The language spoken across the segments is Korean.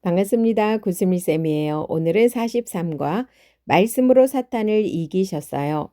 반갑습니다. 구슬미쌤이에요. 오늘은 43과 말씀으로 사탄을 이기셨어요.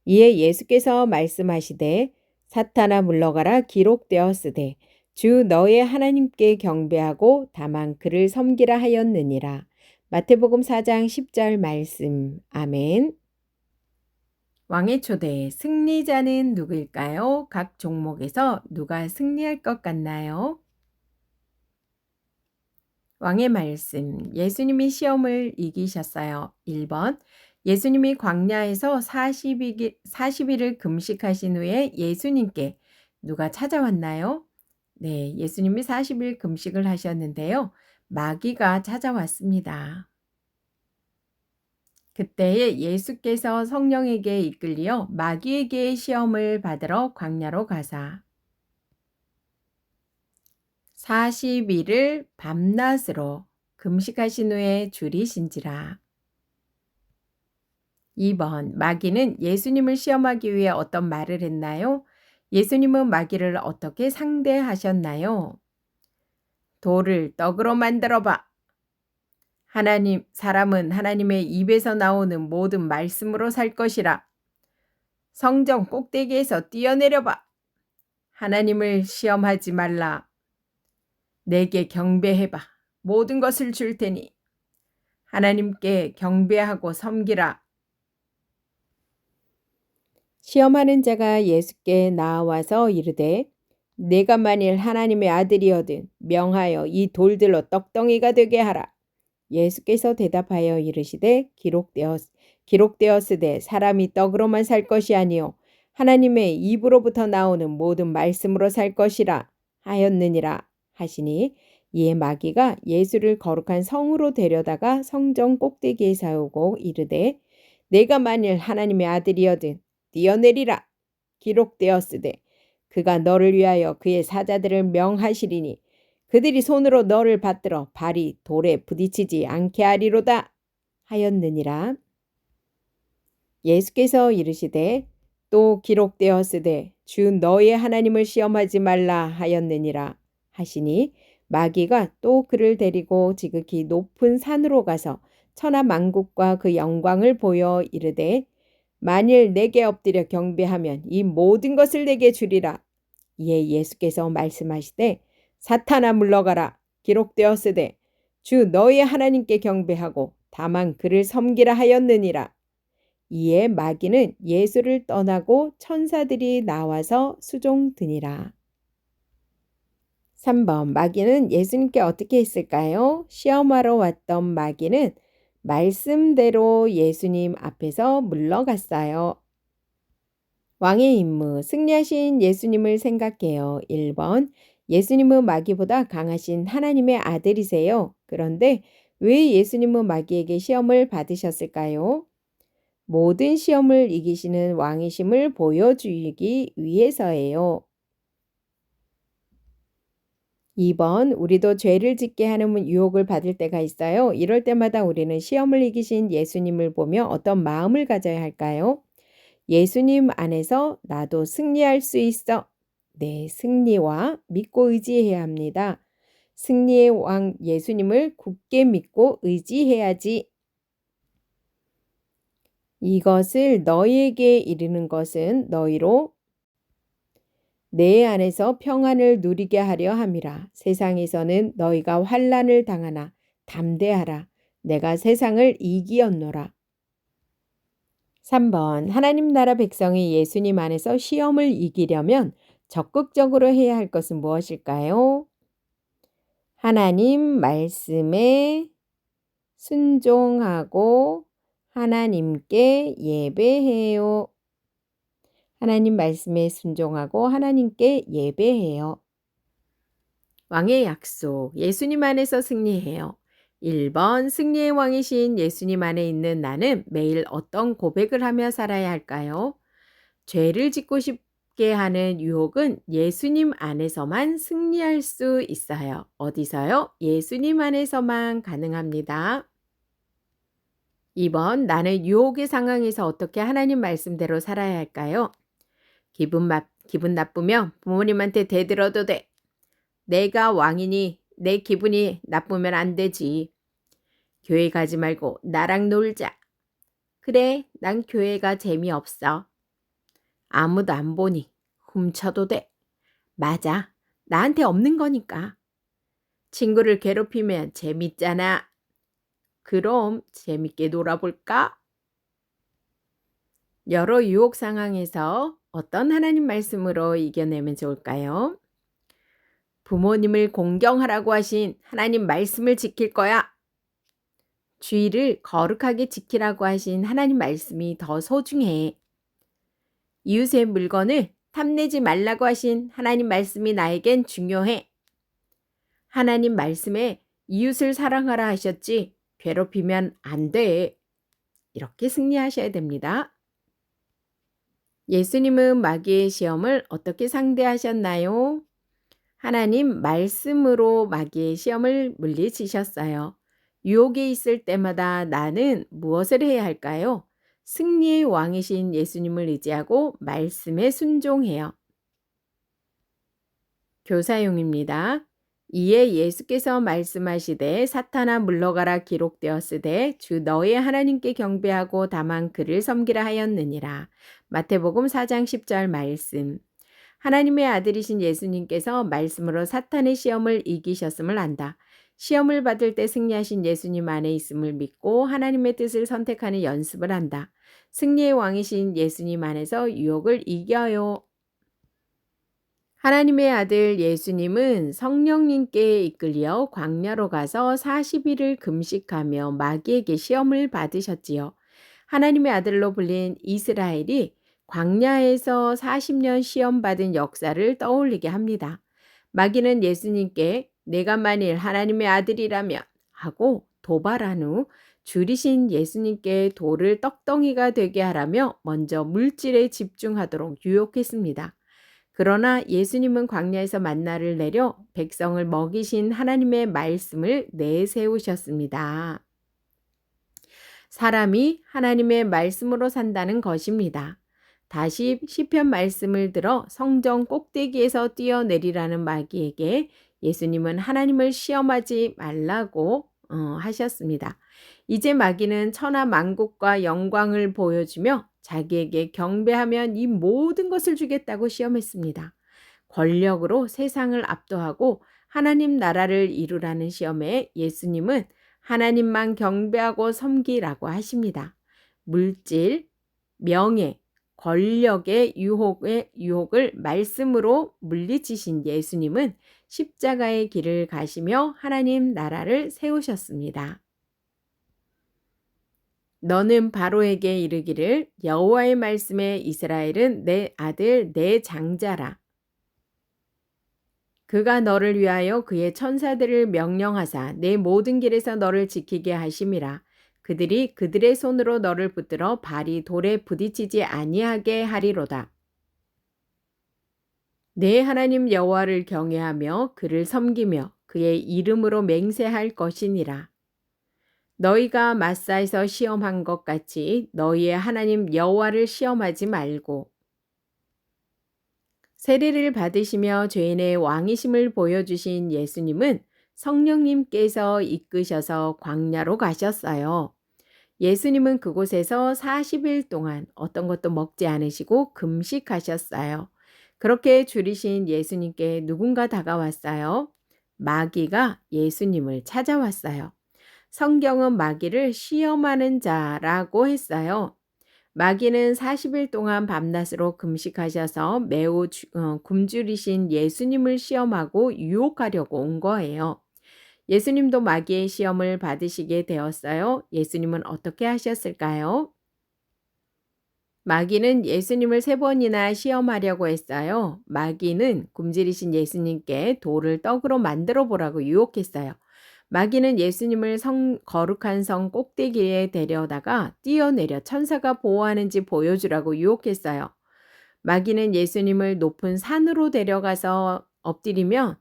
이에 예수께서 말씀하시되 사탄아 물러가라 기록되었으되 주 너의 하나님께 경배하고 다만 그를 섬기라 하였느니라. 마태복음 4장 10절 말씀. 아멘. 왕의 초대 승리자는 누구일까요? 각 종목에서 누가 승리할 것 같나요? 왕의 말씀. 예수님이 시험을 이기셨어요. 1번. 예수님이 광야에서 40일을 금식하신 후에 예수님께 누가 찾아왔나요? 네, 예수님이 40일 금식을 하셨는데요. 마귀가 찾아왔습니다. 그때에 예수께서 성령에게 이끌려 마귀에게 시험을 받으러 광야로 가사 40일을 밤낮으로 금식하신 후에 줄이신지라. 2번. 마귀는 예수님을 시험하기 위해 어떤 말을 했나요? 예수님은 마귀를 어떻게 상대하셨나요? 돌을 떡으로 만들어 봐. 사람은 하나님의 입에서 나오는 모든 말씀으로 살 것이라. 성전 꼭대기에서 뛰어내려 봐. 하나님을 시험하지 말라. 내게 경배해 봐. 모든 것을 줄 테니 하나님께 경배하고 섬기라. 시험하는 자가 예수께 나와서 이르되 내가 만일 하나님의 아들이거든 명하여 이 돌들로 떡덩이가 되게 하라. 예수께서 대답하여 이르시되 기록되었으되 사람이 떡으로만 살 것이 아니요 하나님의 입으로부터 나오는 모든 말씀으로 살 것이라 하였느니라 하시니 이에 마귀가 예수를 거룩한 성으로 데려다가 성전 꼭대기에 세우고 이르되 내가 만일 하나님의 아들이거든 뛰어내리라. 기록되었으되 그가 너를 위하여 그의 사자들을 명하시리니 그들이 손으로 너를 받들어 발이 돌에 부딪히지 않게 하리로다 하였느니라. 예수께서 이르시되 또 기록되었으되 주 너의 하나님을 시험하지 말라 하였느니라 하시니 마귀가 또 그를 데리고 지극히 높은 산으로 가서 천하 만국과 그 영광을 보여 이르되 만일 내게 엎드려 경배하면 이 모든 것을 내게 주리라. 이에 예수께서 말씀하시되 사탄아 물러가라. 기록되었으되 주 너의 하나님께 경배하고 다만 그를 섬기라 하였느니라. 이에 마귀는 예수를 떠나고 천사들이 나와서 수종드니라. 3번. 마귀는 예수님께 어떻게 했을까요? 시험하러 왔던 마귀는 말씀대로 예수님 앞에서 물러갔어요. 왕의 임무, 승리하신 예수님을 생각해요. 1번. 예수님은 마귀보다 강하신 하나님의 아들이세요. 그런데 왜 예수님은 마귀에게 시험을 받으셨을까요? 모든 시험을 이기시는 왕이심을 보여주기 위해서예요. 2번. 우리도 죄를 짓게 하는 유혹을 받을 때가 있어요. 이럴 때마다 우리는 시험을 이기신 예수님을 보며 어떤 마음을 가져야 할까요? 예수님 안에서 나도 승리할 수 있어. 네, 승리와 믿고 의지해야 합니다. 승리의 왕 예수님을 굳게 믿고 의지해야지. 이것을 너희에게 이르는 것은 너희로 내 안에서 평안을 누리게 하려 함이라. 세상에서는 너희가 환난을 당하나 담대하라. 내가 세상을 이기었노라. 3번. 하나님 나라 백성이 예수님 안에서 시험을 이기려면 적극적으로 해야 할 것은 무엇일까요? 하나님 말씀에 순종하고 하나님께 예배해요. 하나님 말씀에 순종하고 하나님께 예배해요. 왕의 약속, 예수님 안에서 승리해요. 1번. 승리의 왕이신 예수님 안에 있는 나는 매일 어떤 고백을 하며 살아야 할까요? 죄를 짓고 싶게 하는 유혹은 예수님 안에서만 승리할 수 있어요. 어디서요? 예수님 안에서만 가능합니다. 2번. 나는 유혹의 상황에서 어떻게 하나님 말씀대로 살아야 할까요? 기분 나쁘면 부모님한테 대들어도 돼. 내가 왕이니 내 기분이 나쁘면 안 되지. 교회 가지 말고 나랑 놀자. 그래, 난 교회가 재미없어. 아무도 안 보니 훔쳐도 돼. 맞아, 나한테 없는 거니까. 친구를 괴롭히면 재밌잖아. 그럼 재밌게 놀아볼까? 여러 유혹 상황에서 어떤 하나님 말씀으로 이겨내면 좋을까요? 부모님을 공경하라고 하신 하나님 말씀을 지킬 거야. 주의를 거룩하게 지키라고 하신 하나님 말씀이 더 소중해. 이웃의 물건을 탐내지 말라고 하신 하나님 말씀이 나에겐 중요해. 하나님 말씀에 이웃을 사랑하라 하셨지 괴롭히면 안 돼. 이렇게 승리하셔야 됩니다. 예수님은 마귀의 시험을 어떻게 상대하셨나요? 하나님 말씀으로 마귀의 시험을 물리치셨어요. 유혹이 있을 때마다 나는 무엇을 해야 할까요? 승리의 왕이신 예수님을 의지하고 말씀에 순종해요. 교사용입니다. 이에 예수께서 말씀하시되 사탄아 물러가라 기록되었으되 주 너의 하나님께 경배하고 다만 그를 섬기라 하였느니라. 마태복음 4장 10절 말씀. 하나님의 아들이신 예수님께서 말씀으로 사탄의 시험을 이기셨음을 안다. 시험을 받을 때 승리하신 예수님 안에 있음을 믿고 하나님의 뜻을 선택하는 연습을 한다. 승리의 왕이신 예수님 안에서 유혹을 이겨요. 하나님의 아들 예수님은 성령님께 이끌려 광야로 가서 40일을 금식하며 마귀에게 시험을 받으셨지요. 하나님의 아들로 불린 이스라엘이 광야에서 40년 시험받은 역사를 떠올리게 합니다. 마귀는 예수님께 내가 만일 하나님의 아들이라면 하고 도발한 후 줄이신 예수님께 돌을 떡덩이가 되게 하라며 먼저 물질에 집중하도록 유혹했습니다. 그러나 예수님은 광야에서 만나를 내려 백성을 먹이신 하나님의 말씀을 내세우셨습니다. 사람이 하나님의 말씀으로 산다는 것입니다. 다시 시편 말씀을 들어 성전 꼭대기에서 뛰어내리라는 마귀에게 예수님은 하나님을 시험하지 말라고 하셨습니다. 이제 마귀는 천하 만국과 영광을 보여주며 자기에게 경배하면 이 모든 것을 주겠다고 시험했습니다. 권력으로 세상을 압도하고 하나님 나라를 이루라는 시험에 예수님은 하나님만 경배하고 섬기라고 하십니다. 물질, 명예, 권력의 유혹을 말씀으로 물리치신 예수님은 십자가의 길을 가시며 하나님 나라를 세우셨습니다. 너는 바로에게 이르기를 여호와의 말씀에 이스라엘은 내 아들 내 장자라. 그가 너를 위하여 그의 천사들을 명령하사 내 모든 길에서 너를 지키게 하심이라. 그들이 그들의 손으로 너를 붙들어 발이 돌에 부딪히지 아니하게 하리로다. 내 하나님 여호와를 경외하며 그를 섬기며 그의 이름으로 맹세할 것이니라. 너희가 마사에서 시험한 것 같이 너희의 하나님 여호와를 시험하지 말고 세례를 받으시며 죄인의 왕이심을 보여주신 예수님은 성령님께서 이끄셔서 광야로 가셨어요. 예수님은 그곳에서 40일 동안 어떤 것도 먹지 않으시고 금식하셨어요. 그렇게 줄이신 예수님께 누군가 다가왔어요. 마귀가 예수님을 찾아왔어요. 성경은 마귀를 시험하는 자라고 했어요. 마귀는 40일 동안 밤낮으로 금식하셔서 매우 굶주리신 예수님을 시험하고 유혹하려고 온 거예요. 예수님도 마귀의 시험을 받으시게 되었어요. 예수님은 어떻게 하셨을까요? 마귀는 예수님을 3번이나 시험하려고 했어요. 마귀는 굶주리신 예수님께 돌을 떡으로 만들어 보라고 유혹했어요. 마귀는 예수님을 거룩한 성 꼭대기에 데려다가 뛰어내려 천사가 보호하는지 보여주라고 유혹했어요. 마귀는 예수님을 높은 산으로 데려가서 엎드려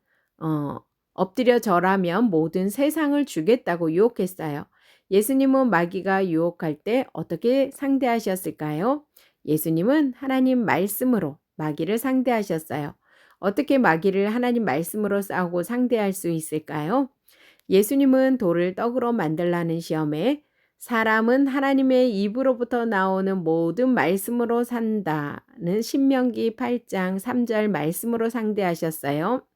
절하면 모든 세상을 주겠다고 유혹했어요. 예수님은 마귀가 유혹할 때 어떻게 상대하셨을까요? 예수님은 하나님 말씀으로 마귀를 상대하셨어요. 어떻게 마귀를 하나님 말씀으로 싸우고 상대할 수 있을까요? 예수님은 돌을 떡으로 만들라는 시험에 사람은 하나님의 입으로부터 나오는 모든 말씀으로 산다는 신명기 8장 3절 말씀으로 상대하셨어요.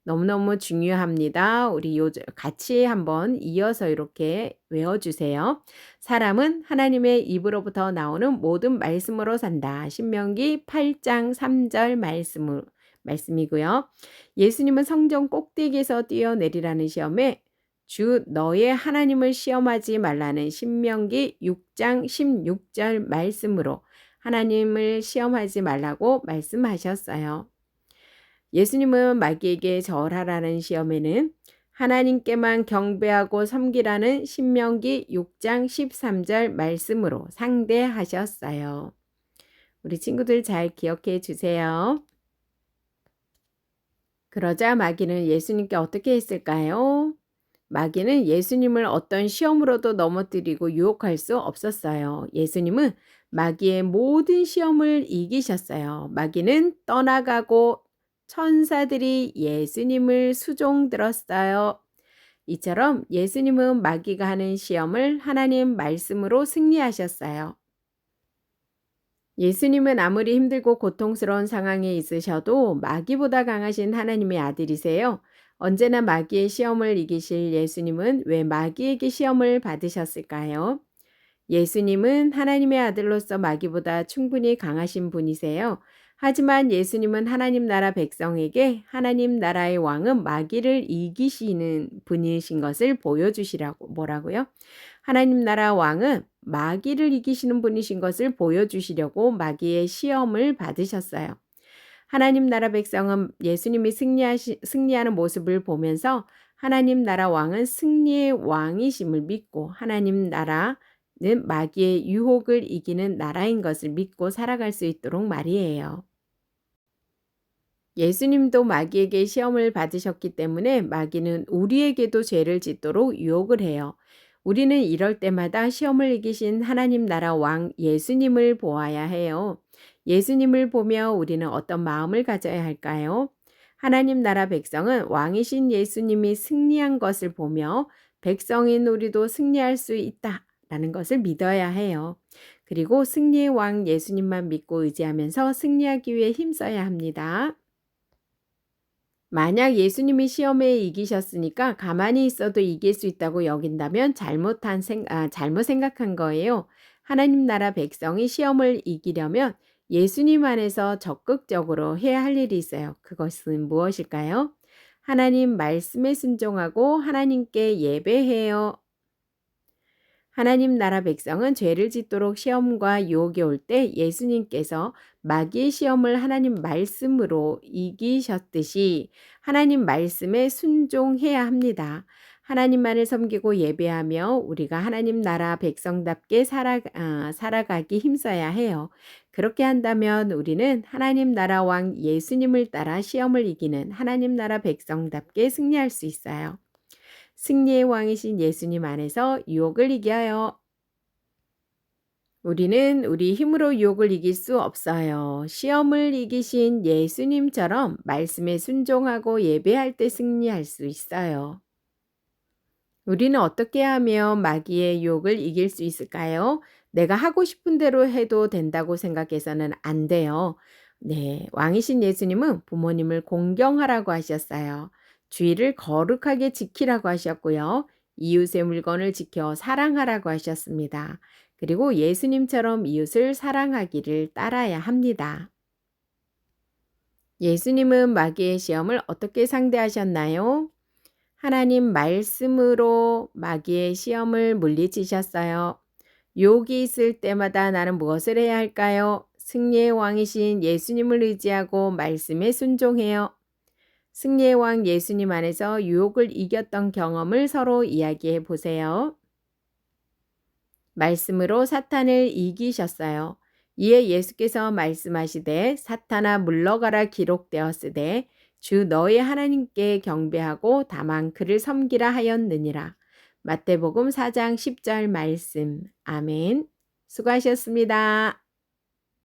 너무너무 중요합니다. 우리 같이 한번 이어서 이렇게 외워주세요. 사람은 하나님의 입으로부터 나오는 모든 말씀으로 산다. 신명기 8장 3절 말씀이고요. 예수님은 성전 꼭대기에서 뛰어내리라는 시험에 주 너의 하나님을 시험하지 말라는 신명기 6장 16절 말씀으로 하나님을 시험하지 말라고 말씀하셨어요. 예수님은 마귀에게 절하라는 시험에는 하나님께만 경배하고 섬기라는 신명기 6장 13절 말씀으로 상대하셨어요. 우리 친구들 잘 기억해 주세요. 그러자 마귀는 예수님께 어떻게 했을까요? 마귀는 예수님을 어떤 시험으로도 넘어뜨리고 유혹할 수 없었어요. 예수님은 마귀의 모든 시험을 이기셨어요. 마귀는 떠나가고 천사들이 예수님을 수종들었어요. 이처럼 예수님은 마귀가 하는 시험을 하나님 말씀으로 승리하셨어요. 예수님은 아무리 힘들고 고통스러운 상황에 있으셔도 마귀보다 강하신 하나님의 아들이세요. 언제나 마귀의 시험을 이기실 예수님은 왜 마귀에게 시험을 받으셨을까요? 예수님은 하나님의 아들로서 마귀보다 충분히 강하신 분이세요. 하지만 예수님은 하나님 나라 백성에게 하나님 나라의 왕은 마귀를 이기시는 분이신 것을 보여주시라고 뭐라고요? 하나님 나라 왕은 마귀를 이기시는 분이신 것을 보여주시려고 마귀의 시험을 받으셨어요. 하나님 나라 백성은 예수님이 승리하는 모습을 보면서 하나님 나라 왕은 승리의 왕이심을 믿고 하나님 나라는 마귀의 유혹을 이기는 나라인 것을 믿고 살아갈 수 있도록 말이에요. 예수님도 마귀에게 시험을 받으셨기 때문에 마귀는 우리에게도 죄를 짓도록 유혹을 해요. 우리는 이럴 때마다 시험을 이기신 하나님 나라 왕 예수님을 보아야 해요. 예수님을 보며 우리는 어떤 마음을 가져야 할까요? 하나님 나라 백성은 왕이신 예수님이 승리한 것을 보며 백성인 우리도 승리할 수 있다라는 것을 믿어야 해요. 그리고 승리의 왕 예수님만 믿고 의지하면서 승리하기 위해 힘써야 합니다. 만약 예수님이 시험에 이기셨으니까 가만히 있어도 이길 수 있다고 여긴다면 잘못 생각한 거예요. 하나님 나라 백성이 시험을 이기려면 예수님 안에서 적극적으로 해야 할 일이 있어요. 그것은 무엇일까요? 하나님 말씀에 순종하고 하나님께 예배해요. 하나님 나라 백성은 죄를 짓도록 시험과 유혹이 올 때 예수님께서 마귀의 시험을 하나님 말씀으로 이기셨듯이 하나님 말씀에 순종해야 합니다. 하나님만을 섬기고 예배하며 우리가 하나님 나라 백성답게 살아가기 힘써야 해요. 그렇게 한다면 우리는 하나님 나라 왕 예수님을 따라 시험을 이기는 하나님 나라 백성답게 승리할 수 있어요. 승리의 왕이신 예수님 안에서 유혹을 이겨요. 우리는 우리 힘으로 유혹을 이길 수 없어요. 시험을 이기신 예수님처럼 말씀에 순종하고 예배할 때 승리할 수 있어요. 우리는 어떻게 하면 마귀의 유혹을 이길 수 있을까요? 내가 하고 싶은 대로 해도 된다고 생각해서는 안 돼요. 네, 왕이신 예수님은 부모님을 공경하라고 하셨어요. 주의를 거룩하게 지키라고 하셨고요. 이웃의 물건을 지켜 사랑하라고 하셨습니다. 그리고 예수님처럼 이웃을 사랑하기를 따라야 합니다. 예수님은 마귀의 시험을 어떻게 상대하셨나요? 하나님 말씀으로 마귀의 시험을 물리치셨어요. 유혹이 있을 때마다 나는 무엇을 해야 할까요? 승리의 왕이신 예수님을 의지하고 말씀에 순종해요. 승리의 왕 예수님 안에서 유혹을 이겼던 경험을 서로 이야기해 보세요. 말씀으로 사탄을 이기셨어요. 이에 예수께서 말씀하시되 사탄아 물러가라 기록되었으되 주 너의 하나님께 경배하고 다만 그를 섬기라 하였느니라. 마태복음 4장 10절 말씀. 아멘. 수고하셨습니다.